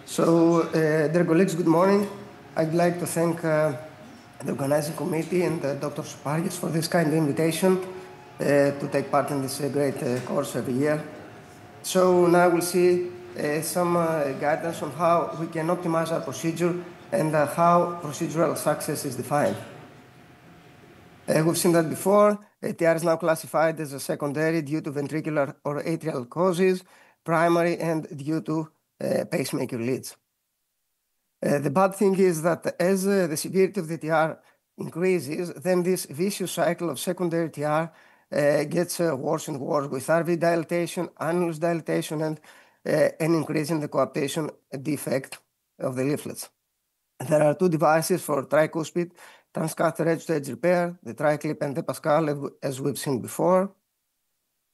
Dear colleagues, good morning. I'd like to thank the organizing committee and Dr. Spargis for this kind invitation to take part in this great course every year. So now we'll see some guidance on how we can optimize our procedure and how procedural success is defined. We've seen that before. TR is now classified as a secondary due to ventricular or atrial causes, primary and due to pacemaker leads. The bad thing is that as the severity of the TR increases, then this vicious cycle of secondary TR gets worse and worse with RV dilatation, annulus dilatation, and an increase in the coaptation defect of the leaflets. There are two devices for tricuspid transcatheter edge-to-edge repair, the TriClip and the PASCAL, as we've seen before.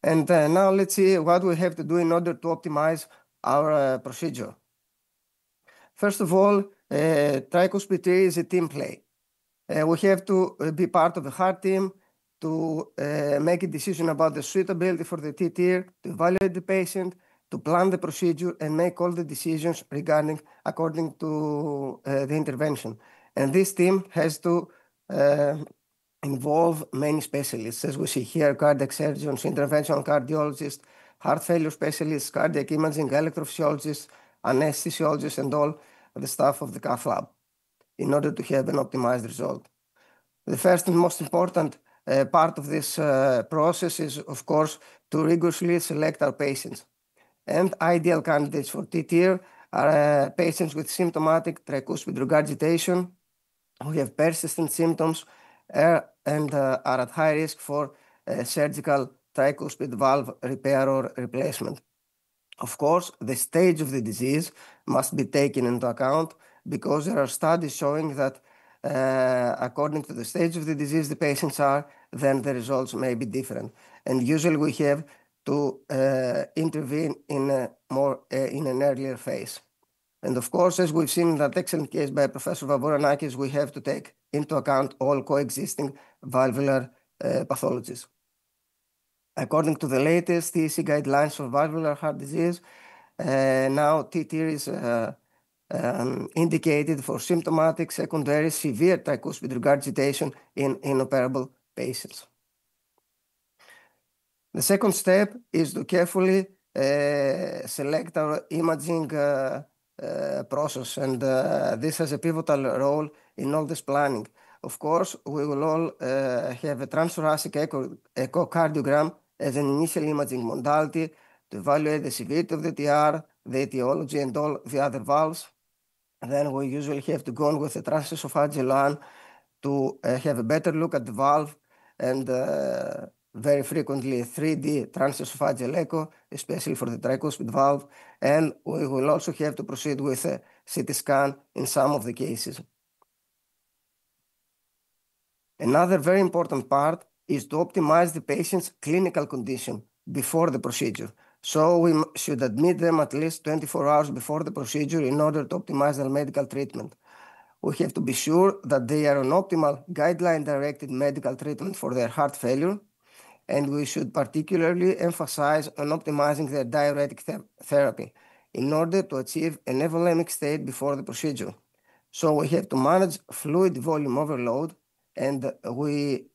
And now let's see what we have to do in order to optimize our procedure. First of all, tricuspid TEER is a team play. We have to be part of the heart team to make a decision about the suitability for the T-TEER, to evaluate the patient, to plan the procedure, and make all the decisions regarding according to the intervention. And this team has to involve many specialists, as we see here: cardiac surgeons, interventional cardiologists, heart failure specialists, cardiac imaging, electrophysiologists, anesthesiologists, and all the staff of the cath lab in order to have an optimized result. The first and most important part of this process is, of course, to rigorously select our patients. And ideal candidates for T-TEER are patients with symptomatic tricuspid regurgitation who have persistent symptoms and are at high risk for surgical tricuspid valve repair or replacement. Of course, the stage of the disease must be taken into account because there are studies showing that according to the stage of the disease the patients are, then the results may be different. And usually we have to intervene in an earlier phase. And of course, as we've seen in that excellent case by Professor Vavuranakis, we have to take into account all coexisting valvular pathologies. According to the latest TEC guidelines for valvular heart disease, now T-TEER is indicated for symptomatic secondary severe tricuspid regurgitation in inoperable patients. The second step is to carefully select our imaging process, and this has a pivotal role in all this planning. Of course, we will all have a transthoracic echocardiogram as an initial imaging modality to evaluate the severity of the TR, the etiology, and all the other valves. Then we usually have to go on with a transesophageal one to have a better look at the valve, and very frequently 3D transesophageal echo, especially for the tricuspid valve. And we will also have to proceed with a CT scan in some of the cases. Another very important part is to optimize the patient's clinical condition before the procedure. So we should admit them at least 24 hours before the procedure in order to optimize their medical treatment. We have to be sure that they are on optimal guideline-directed medical treatment for their heart failure, and we should particularly emphasize on optimizing their diuretic therapy in order to achieve an evolemic state before the procedure. So we have to manage fluid volume overload, and we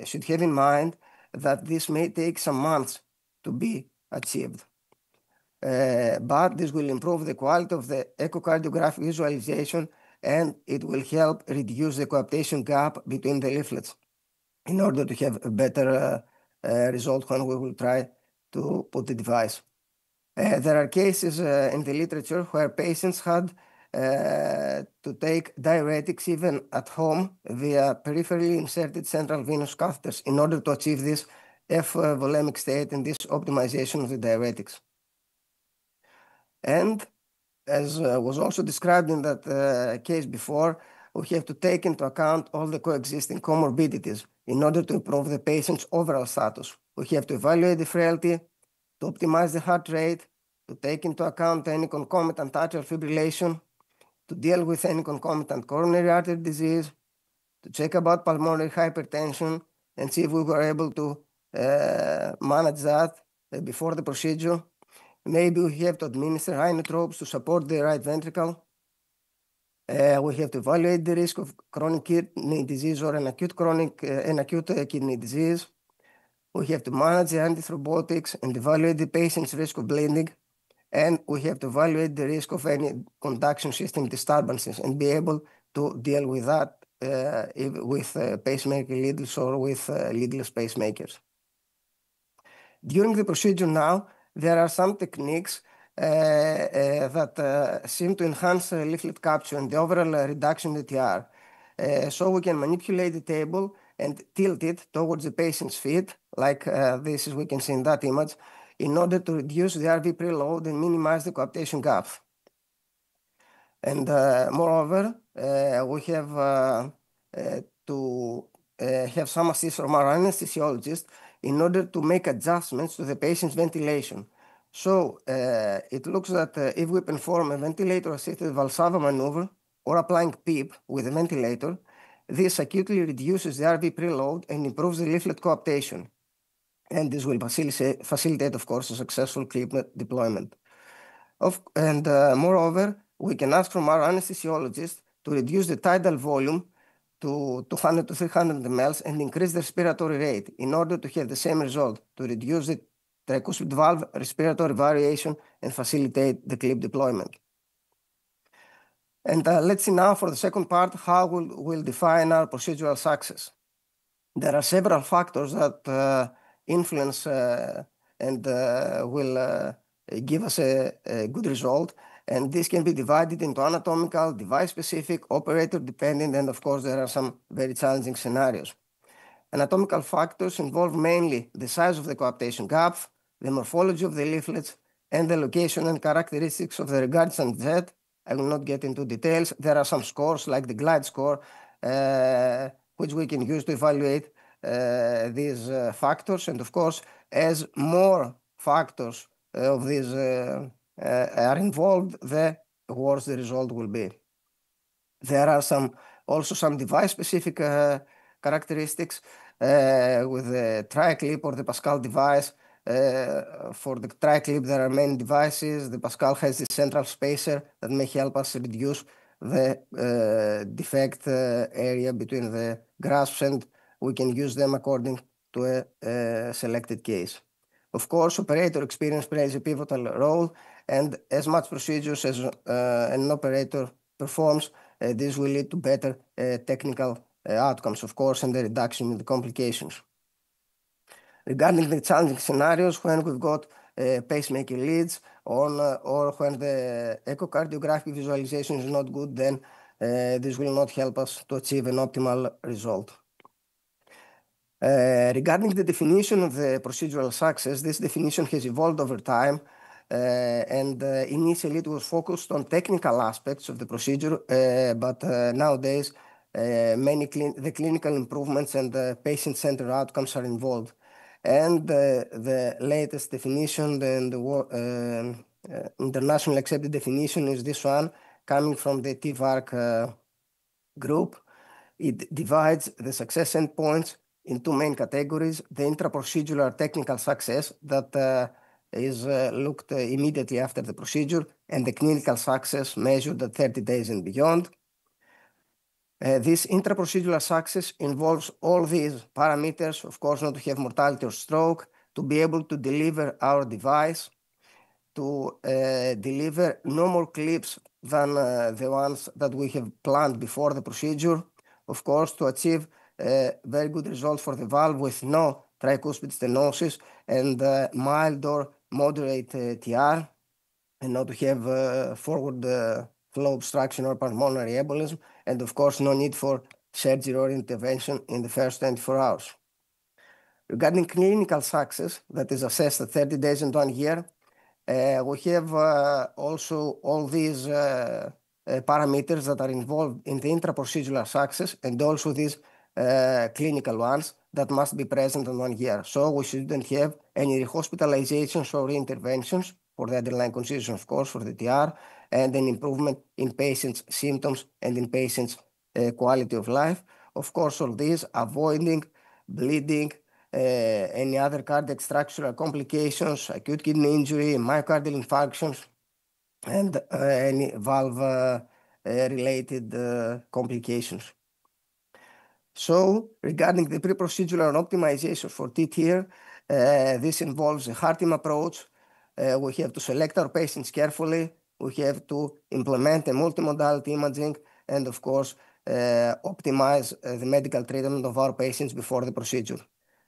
should have in mind that this may take some months to be achieved. But this will improve the quality of the echocardiographic visualization, and it will help reduce the coaptation gap between the leaflets in order to have a better result when we will try to put the device. There are cases in the literature where patients had to take diuretics even at home via peripherally inserted central venous catheters in order to achieve this F-volemic state and this optimization of the diuretics. And as was also described in that case before, we have to take into account all the coexisting comorbidities in order to improve the patient's overall status. We have to evaluate the frailty, to optimize the heart rate, to take into account any concomitant atrial fibrillation, to deal with any concomitant coronary artery disease, to check about pulmonary hypertension, and see if we were able to manage that before the procedure. Maybe we have to administer inotropes to support the right ventricle. We have to evaluate the risk of chronic kidney disease or an acute kidney disease. We have to manage the antithrombotics and evaluate the patient's risk of bleeding. And we have to evaluate the risk of any conduction system disturbances and be able to deal with that with pacemaker leadless or with leadless pacemakers. During the procedure now, there are some techniques that seem to enhance leaflet capture and the overall reduction in the TR. So we can manipulate the table and tilt it towards the patient's feet, like this is we can see in that image, in order to reduce the RV preload and minimize the coaptation gap. And moreover, we have to have some assist from our anesthesiologist in order to make adjustments to the patient's ventilation. So it looks that if we perform a ventilator-assisted Valsalva maneuver or applying PEEP with a ventilator, this acutely reduces the RV preload and improves the leaflet coaptation. And this will facilitate, of course, a successful clip deployment. Moreover, we can ask from our anesthesiologist to reduce the tidal volume to 200 to 300 mL and increase the respiratory rate in order to have the same result, to reduce the tricuspid valve respiratory variation and facilitate the clip deployment. And let's see now for the second part how we'll define our procedural success. There are several factors that influence and will give us a good result. And this can be divided into anatomical, device-specific, operator-dependent, and of course, there are some very challenging scenarios. Anatomical factors involve mainly the size of the coaptation gap, the morphology of the leaflets, and the location and characteristics of the regardant jet. I will not get into details. There are some scores like the glide score, which we can use to evaluate these factors. And of course, as more factors of these are involved, the worse the result will be. There are also some device-specific characteristics with the TriClip or the PASCAL device. For the TriClip, there are many devices. The PASCAL has the central spacer that may help us reduce the defect area between the grasps, and we can use them according to a selected case. Of course, operator experience plays a pivotal role, and as much procedures as an operator performs, this will lead to better technical outcomes, of course, and the reduction in the complications. Regarding the challenging scenarios, when we've got pacemaker leads or when the echocardiographic visualization is not good, then this will not help us to achieve an optimal result. Regarding the definition of the procedural success, this definition has evolved over time, and initially it was focused on technical aspects of the procedure, but nowadays the clinical improvements and the patient-centered outcomes are involved. And the latest definition and the internationally accepted definition is this one, coming from the T-TEER K group. It divides the success endpoints in two main categories: the intraprocedural technical success that is looked immediately after the procedure, and the clinical success measured at 30 days and beyond. This intraprocedural success involves all these parameters, of course, not to have mortality or stroke, to be able to deliver our device, to deliver no more clips than the ones that we have planned before the procedure, of course, to achieve a very good result for the valve with no tricuspid stenosis and mild or moderate TR, and not to have forward flow obstruction or pulmonary embolism, and of course, no need for surgery or intervention in the first 24 hours. Regarding clinical success, that is assessed at 30 days and 1 year, we have also all these parameters that are involved in the intraprocedural success, and also these clinical ones that must be present in 1 year. So we shouldn't have any hospitalizations or interventions for the underlying condition, of course, for the TR, and an improvement in patients' symptoms and in patients' quality of life. Of course, all these avoiding bleeding, any other cardiac structural complications, acute kidney injury, myocardial infarctions, and any valve-related complications. So, regarding the pre-procedural optimization for T-TEER, this involves a heart team approach. We have to select our patients carefully. We have to implement a multimodality imaging and, of course, optimize the medical treatment of our patients before the procedure.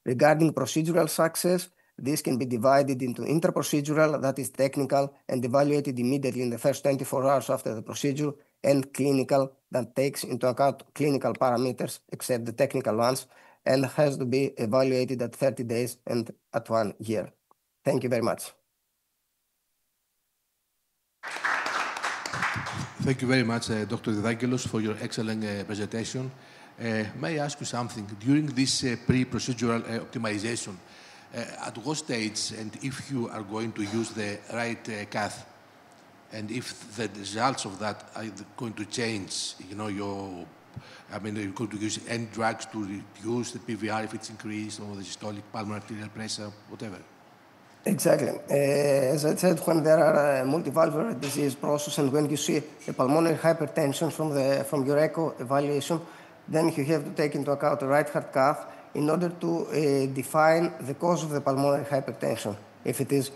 Regarding procedural success, this can be divided into interprocedural, that is technical, and evaluated immediately in the first 24 hours after the procedure, and clinical, that takes into account clinical parameters, except the technical ones, and has to be evaluated at 30 days and at 1 year. Thank you very much. Thank you very much, Dr. Didagelos, for your excellent presentation. May I ask you something? During this pre-procedural optimization, at what stage, and if you are going to use the right cath, and if the results of that are going to change, you're going to use any drugs to reduce the PVR if it's increased, or the systolic pulmonary arterial pressure, whatever? Exactly. As I said, when there are multivalvular disease process and when you see a pulmonary hypertension from your echo evaluation, then you have to take into account the right heart cath in order to define the cause of the pulmonary hypertension, if it is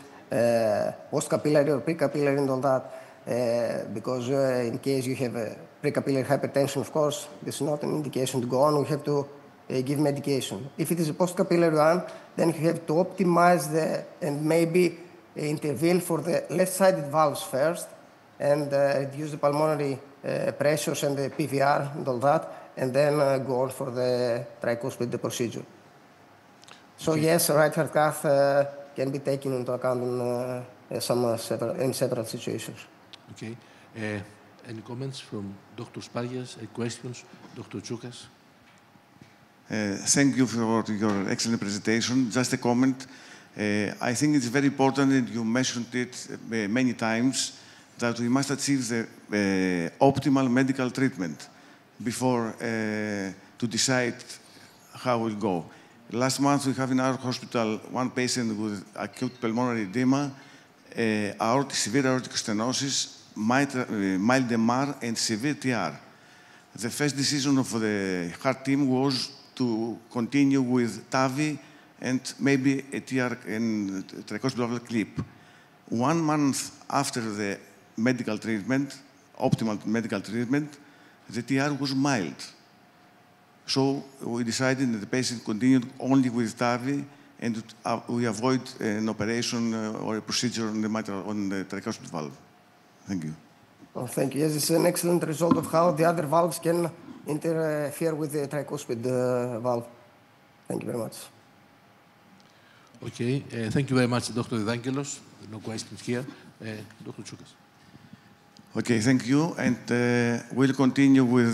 post-capillary or pre-capillary and all that, because in case you have a pre-capillary hypertension, of course, this is not an indication to go on. We have to give medication. If it is a post-capillary one, then you have to optimize and maybe intervene for the left-sided valves first and reduce the pulmonary pressures and the PVR and all that, and then go on for the tricuspid procedure. So okay. Yes, right heart cath can be taken into account in several situations. Okay. Any comments from Dr. Spargias? Any questions? Dr. Tsoukas? Thank you for your excellent presentation. Just a comment. I think it's very important, and you mentioned it many times, that we must achieve the optimal medical treatment before to decide how we'll go. Last month, we have in our hospital one patient with acute pulmonary edema, severe aortic stenosis, mild MR, and severe TR. The first decision of the heart team was to continue with TAVI and maybe a TR and tricuspid clip. 1 month after the medical treatment, optimal medical treatment, the TR was mild. So we decided that the patient continued only with TAVI and we avoid an operation or a procedure on the tricuspid valve. Thank you. Well, thank you. Yes, it's an excellent result of how the other valves can interfere with the tricuspid valve. Thank you very much. Okay, thank you very much, Dr. Didagelos. No questions here. Dr. Tsoukas. Okay, thank you, and we'll continue with